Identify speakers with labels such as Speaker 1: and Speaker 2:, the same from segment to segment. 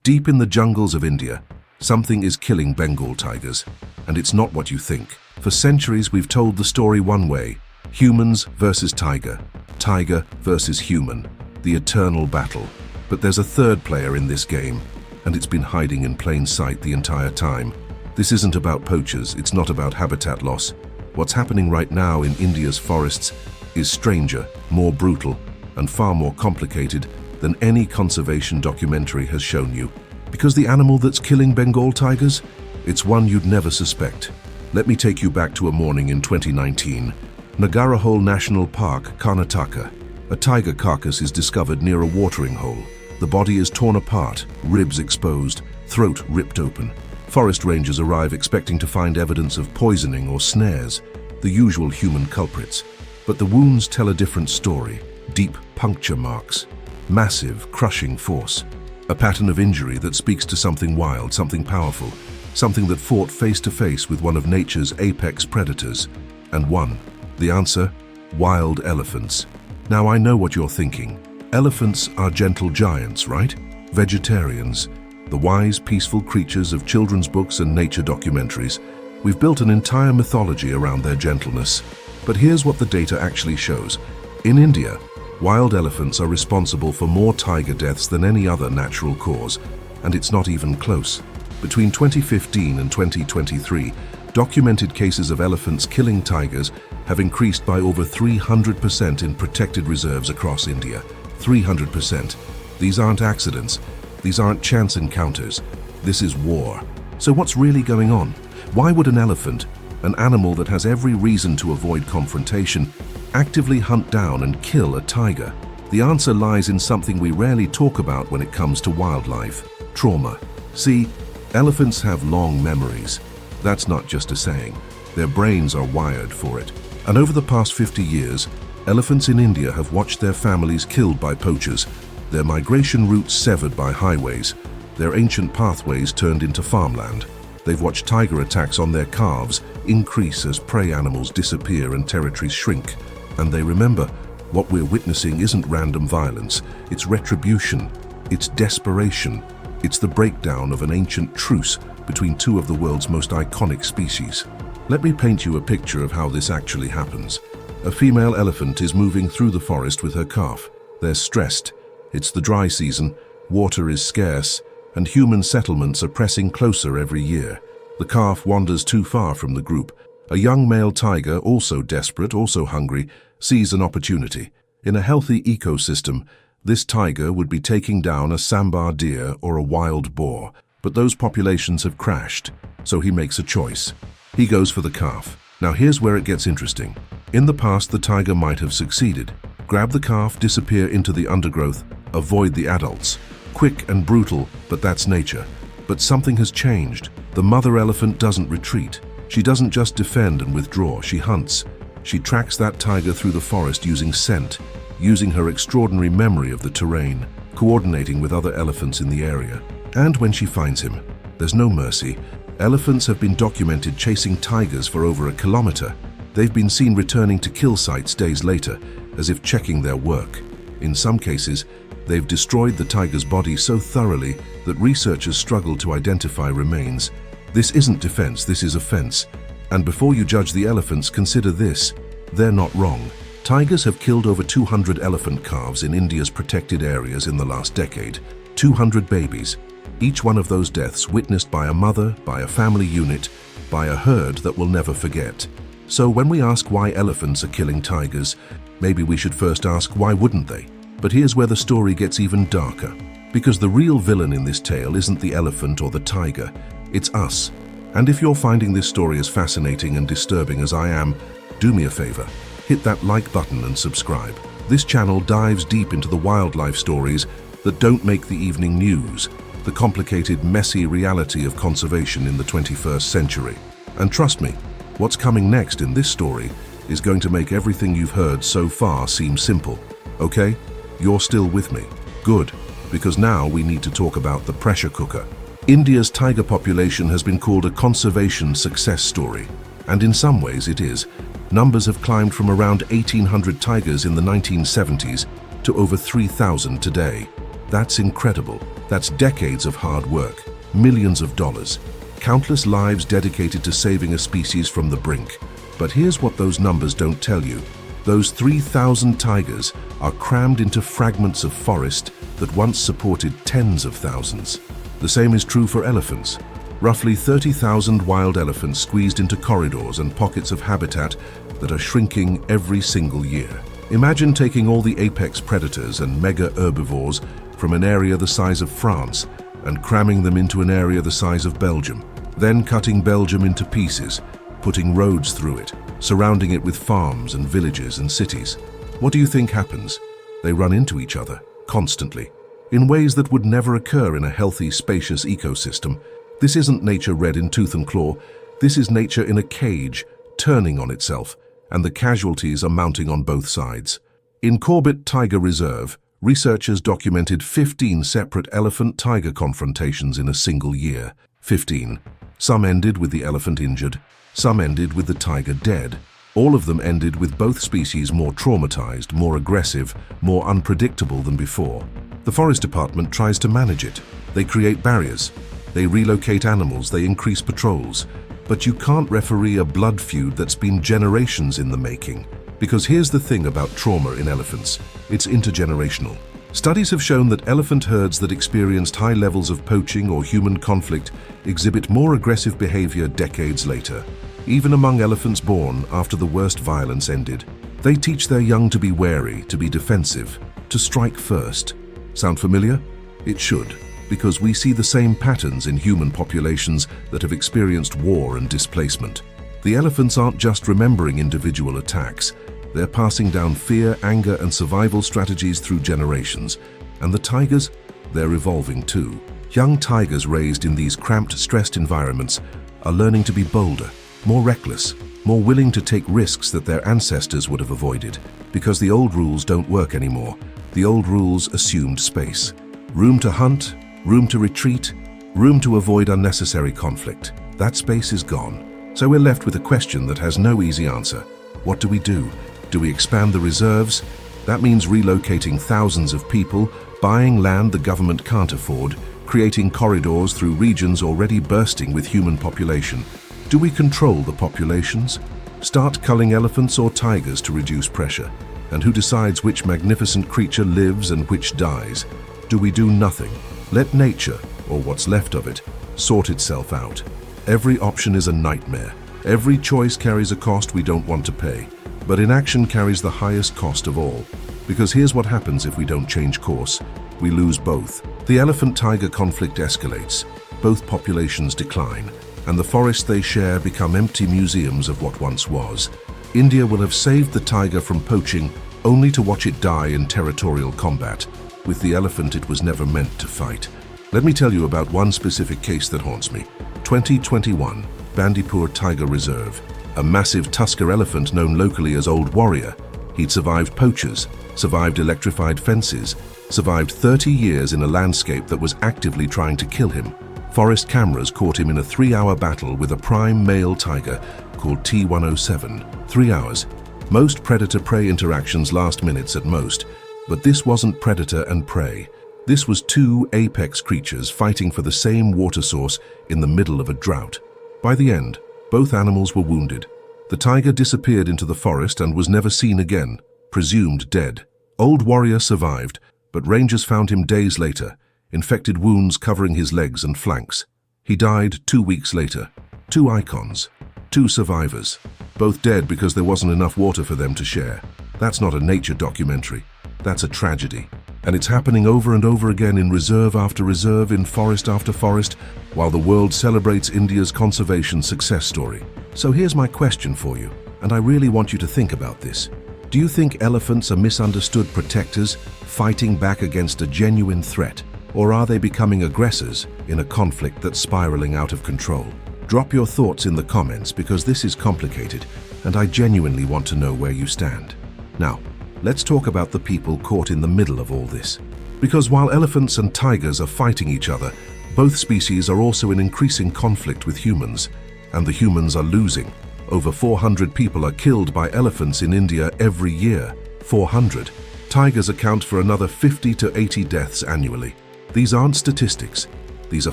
Speaker 1: Deep in the jungles of India, something is killing Bengal tigers, and it's not what you think. For centuries, we've told the story one way: humans versus tiger, tiger versus human, the eternal battle. But there's a third player in this game, and it's been hiding in plain sight the entire time. This isn't about poachers, it's not about habitat loss. What's happening right now in India's forests is stranger, more brutal, and far more complicated than any conservation documentary has shown you. Because the animal that's killing Bengal tigers, it's one you'd never suspect. Let me take you back to a morning in 2019. Nagarhole National Park, Karnataka. A tiger carcass is discovered near a watering hole. The body is torn apart, ribs exposed, throat ripped open. Forest rangers arrive expecting to find evidence of poisoning or snares, the usual human culprits. But the wounds tell a different story. Deep puncture marks, massive, crushing force. A pattern of injury that speaks to something wild, something powerful, something that fought face to face with one of nature's apex predators. And won. The answer? Wild elephants. Now I know what you're thinking. Elephants are gentle giants, right? Vegetarians. The wise, peaceful creatures of children's books and nature documentaries. We've built an entire mythology around their gentleness. But here's what the data actually shows. In India, wild elephants are responsible for more tiger deaths than any other natural cause, and it's not even close. Between 2015 and 2023, documented cases of elephants killing tigers have increased by over 300% in protected reserves across India. 300%. These aren't accidents. These aren't chance encounters. This is war. So what's really going on? Why would an elephant, an animal that has every reason to avoid confrontation, actively hunt down and kill a tiger? The answer lies in something we rarely talk about when it comes to wildlife: trauma. See, elephants have long memories. That's not just a saying. Their brains are wired for it. And over the past 50 years, elephants in India have watched their families killed by poachers, their migration routes severed by highways, their ancient pathways turned into farmland. They've watched tiger attacks on their calves increase as prey animals disappear and territories shrink. And they remember, what we're witnessing isn't random violence, it's retribution, it's desperation, it's the breakdown of an ancient truce between two of the world's most iconic species. Let me paint you a picture of how this actually happens. A female elephant is moving through the forest with her calf. They're stressed. It's the dry season, water is scarce, and human settlements are pressing closer every year. The calf wanders too far from the group. A young male tiger, also desperate, also hungry, sees an opportunity. In a healthy ecosystem, this tiger would be taking down a sambar deer or a wild boar. But those populations have crashed, so he makes a choice. He goes for the calf. Now here's where it gets interesting. In the past, the tiger might have succeeded. Grab the calf, disappear into the undergrowth, avoid the adults. Quick and brutal, but that's nature. But something has changed. The mother elephant doesn't retreat. She doesn't just defend and withdraw, she hunts. She tracks that tiger through the forest using scent, using her extraordinary memory of the terrain, coordinating with other elephants in the area. And when she finds him, there's no mercy. Elephants have been documented chasing tigers for over a kilometer. They've been seen returning to kill sites days later, as if checking their work. In some cases, they've destroyed the tiger's body so thoroughly that researchers struggle to identify remains. This isn't defense, this is offense. And before you judge the elephants, consider this: they're not wrong. Tigers have killed over 200 elephant calves in India's protected areas in the last decade. 200 babies. Each one of those deaths witnessed by a mother, by a family unit, by a herd that will never forget. So when we ask why elephants are killing tigers, maybe we should first ask, why wouldn't they? But here's where the story gets even darker. Because the real villain in this tale isn't the elephant or the tiger, it's us. And if you're finding this story as fascinating and disturbing as I am, do me a favor. Hit that like button and subscribe. This channel dives deep into the wildlife stories that don't make the evening news, the complicated, messy reality of conservation in the 21st century. And trust me, what's coming next in this story is going to make everything you've heard so far seem simple. Okay? You're still with me. Good, because now we need to talk about the pressure cooker. India's tiger population has been called a conservation success story, and in some ways it is. Numbers have climbed from around 1,800 tigers in the 1970s to over 3,000 today. That's incredible. That's decades of hard work, millions of dollars, countless lives dedicated to saving a species from the brink. But here's what those numbers don't tell you. Those 3,000 tigers are crammed into fragments of forest that once supported tens of thousands. The same is true for elephants. Roughly 30,000 wild elephants squeezed into corridors and pockets of habitat that are shrinking every single year. Imagine taking all the apex predators and mega herbivores from an area the size of France and cramming them into an area the size of Belgium, then cutting Belgium into pieces, putting roads through it, surrounding it with farms and villages and cities. What do you think happens? They run into each other, constantly, in ways that would never occur in a healthy, spacious ecosystem. This isn't nature red in tooth and claw. This is nature in a cage, turning on itself, and the casualties are mounting on both sides. In Corbett Tiger Reserve, researchers documented 15 separate elephant-tiger confrontations in a single year. 15. Some ended with the elephant injured, some ended with the tiger dead. All of them ended with both species more traumatized, more aggressive, more unpredictable than before. The Forest Department tries to manage it. They create barriers. They relocate animals, they increase patrols. But you can't referee a blood feud that's been generations in the making. Because here's the thing about trauma in elephants. It's intergenerational. Studies have shown that elephant herds that experienced high levels of poaching or human conflict exhibit more aggressive behavior decades later. Even among elephants born after the worst violence ended, they teach their young to be wary, to be defensive, to strike first. Sound familiar? It should, because we see the same patterns in human populations that have experienced war and displacement. The elephants aren't just remembering individual attacks. They're passing down fear, anger, and survival strategies through generations. And the tigers? They're evolving too. Young tigers raised in these cramped, stressed environments are learning to be bolder, more reckless, more willing to take risks that their ancestors would have avoided. Because the old rules don't work anymore. The old rules assumed space. Room to hunt, room to retreat, room to avoid unnecessary conflict. That space is gone. So we're left with a question that has no easy answer. What do we do? Do we expand the reserves? That means relocating thousands of people, buying land the government can't afford, creating corridors through regions already bursting with human population. Do we control the populations? Start culling elephants or tigers to reduce pressure? And who decides which magnificent creature lives and which dies? Do we do nothing? Let nature, or what's left of it, sort itself out. Every option is a nightmare. Every choice carries a cost we don't want to pay. But inaction carries the highest cost of all. Because here's what happens if we don't change course. We lose both. The elephant-tiger conflict escalates. Both populations decline. And the forests they share become empty museums of what once was. India will have saved the tiger from poaching only to watch it die in territorial combat. With the elephant it was never meant to fight. Let me tell you about one specific case that haunts me. 2021, Bandipur Tiger Reserve. A massive tusker elephant known locally as Old Warrior. He'd survived poachers, survived electrified fences, survived 30 years in a landscape that was actively trying to kill him. Forest cameras caught him in a 3-hour battle with a prime male tiger called T107. 3 hours. Most predator-prey interactions last minutes at most, but this wasn't predator and prey. This was two apex creatures fighting for the same water source in the middle of a drought. By the end, both animals were wounded. The tiger disappeared into the forest and was never seen again, presumed dead. Old Warrior survived, but rangers found him days later, infected wounds covering his legs and flanks. He died 2 weeks later. Two icons, two survivors, both dead because there wasn't enough water for them to share. That's not a nature documentary. That's a tragedy. And it's happening over and over again in reserve after reserve, in forest after forest, while the world celebrates India's conservation success story. So here's my question for you, and I really want you to think about this. Do you think elephants are misunderstood protectors, fighting back against a genuine threat? Or are they becoming aggressors in a conflict that's spiraling out of control? Drop your thoughts in the comments because this is complicated, and I genuinely want to know where you stand. Now, let's talk about the people caught in the middle of all this. Because while elephants and tigers are fighting each other, both species are also in increasing conflict with humans, and the humans are losing. Over 400 people are killed by elephants in India every year. 400. Tigers account for another 50 to 80 deaths annually. These aren't statistics. These are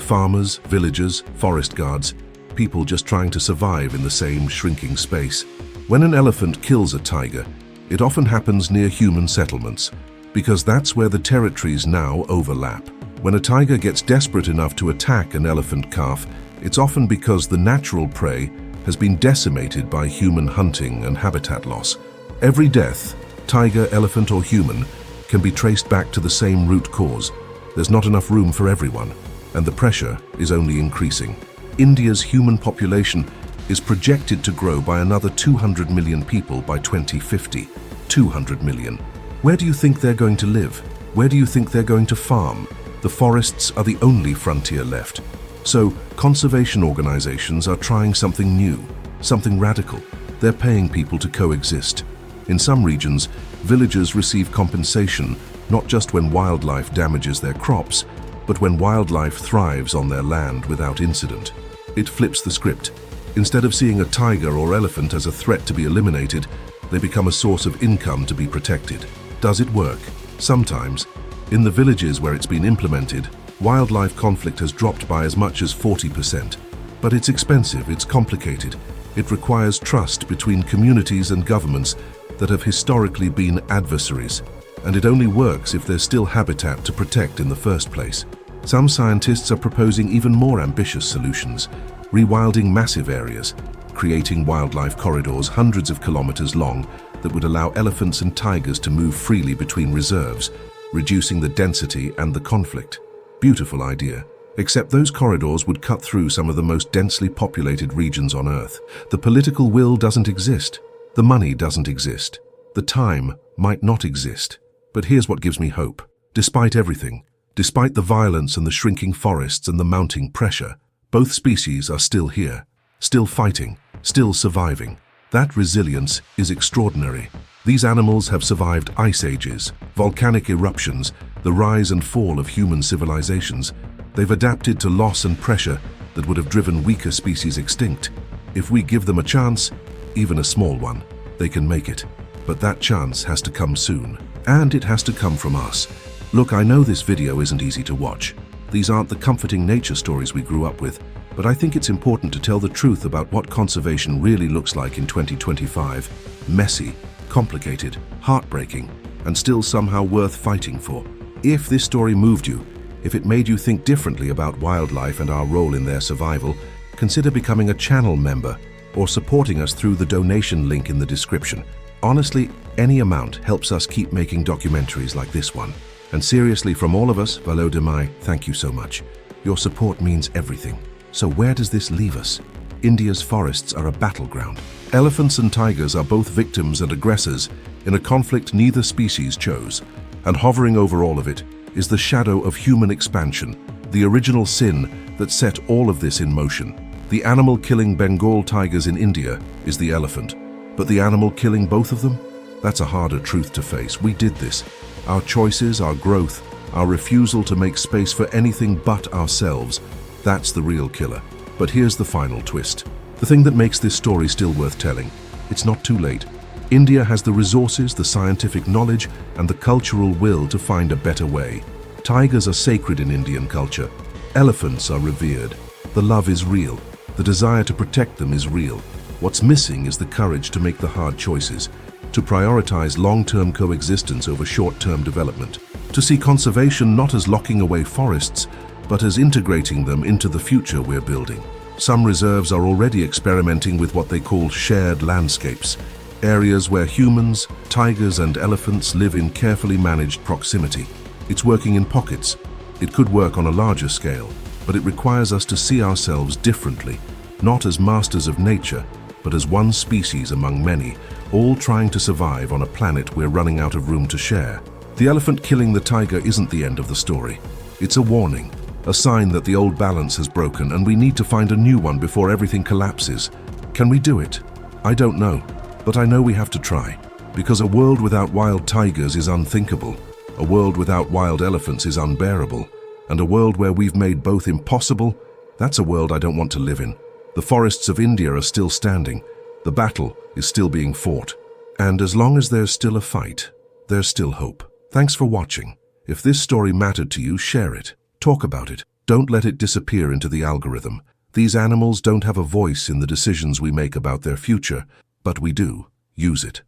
Speaker 1: farmers, villagers, forest guards, people just trying to survive in the same shrinking space. When an elephant kills a tiger, it often happens near human settlements, because that's where the territories now overlap. When a tiger gets desperate enough to attack an elephant calf, it's often because the natural prey has been decimated by human hunting and habitat loss. Every death, tiger, elephant, or human, can be traced back to the same root cause. There's not enough room for everyone, and the pressure is only increasing. India's human population is projected to grow by another 200 million people by 2050. 200 million. Where do you think they're going to live? Where do you think they're going to farm? The forests are the only frontier left. So, conservation organizations are trying something new, something radical. They're paying people to coexist. In some regions, villagers receive compensation not just when wildlife damages their crops, but when wildlife thrives on their land without incident. It flips the script. Instead of seeing a tiger or elephant as a threat to be eliminated, they become a source of income to be protected. Does it work? Sometimes. In the villages where it's been implemented, wildlife conflict has dropped by as much as 40%. But it's expensive, it's complicated. It requires trust between communities and governments that have historically been adversaries. And it only works if there's still habitat to protect in the first place. Some scientists are proposing even more ambitious solutions, rewilding massive areas, creating wildlife corridors hundreds of kilometers long that would allow elephants and tigers to move freely between reserves, reducing the density and the conflict. Beautiful idea. Except those corridors would cut through some of the most densely populated regions on Earth. The political will doesn't exist. The money doesn't exist. The time might not exist. But here's what gives me hope. Despite everything, despite the violence and the shrinking forests and the mounting pressure, both species are still here, still fighting, still surviving. That resilience is extraordinary. These animals have survived ice ages, volcanic eruptions, the rise and fall of human civilizations. They've adapted to loss and pressure that would have driven weaker species extinct. If we give them a chance, even a small one, they can make it. But that chance has to come soon. And it has to come from us. Look, I know this video isn't easy to watch. These aren't the comforting nature stories we grew up with, but I think it's important to tell the truth about what conservation really looks like in 2025. Messy, complicated, heartbreaking, and still somehow worth fighting for. If this story moved you, if it made you think differently about wildlife and our role in their survival, consider becoming a channel member or supporting us through the donation link in the description. Honestly, any amount helps us keep making documentaries like this one. And seriously, from all of us, Volodymyr, thank you so much. Your support means everything. So where does this leave us? India's forests are a battleground. Elephants and tigers are both victims and aggressors in a conflict neither species chose. And hovering over all of it is the shadow of human expansion, the original sin that set all of this in motion. The animal killing Bengal tigers in India is the elephant. But the animal killing both of them? That's a harder truth to face. We did this. Our choices, our growth, our refusal to make space for anything but ourselves, that's the real killer. But here's the final twist. The thing that makes this story still worth telling. It's not too late. India has the resources, the scientific knowledge, and the cultural will to find a better way. Tigers are sacred in Indian culture. Elephants are revered. The love is real. The desire to protect them is real. What's missing is the courage to make the hard choices, to prioritize long-term coexistence over short-term development, to see conservation not as locking away forests, but as integrating them into the future we're building. Some reserves are already experimenting with what they call shared landscapes, areas where humans, tigers, and elephants live in carefully managed proximity. It's working in pockets. It could work on a larger scale, but it requires us to see ourselves differently, not as masters of nature, but as one species among many, all trying to survive on a planet we're running out of room to share. The elephant killing the tiger isn't the end of the story. It's a warning, a sign that the old balance has broken and we need to find a new one before everything collapses. Can we do it? I don't know, but I know we have to try. Because a world without wild tigers is unthinkable, a world without wild elephants is unbearable, and a world where we've made both impossible, that's a world I don't want to live in. The forests of India are still standing. The battle is still being fought. And as long as there's still a fight, there's still hope. Thanks for watching. If this story mattered to you, share it. Talk about it. Don't let it disappear into the algorithm. These animals don't have a voice in the decisions we make about their future, but we do. Use it.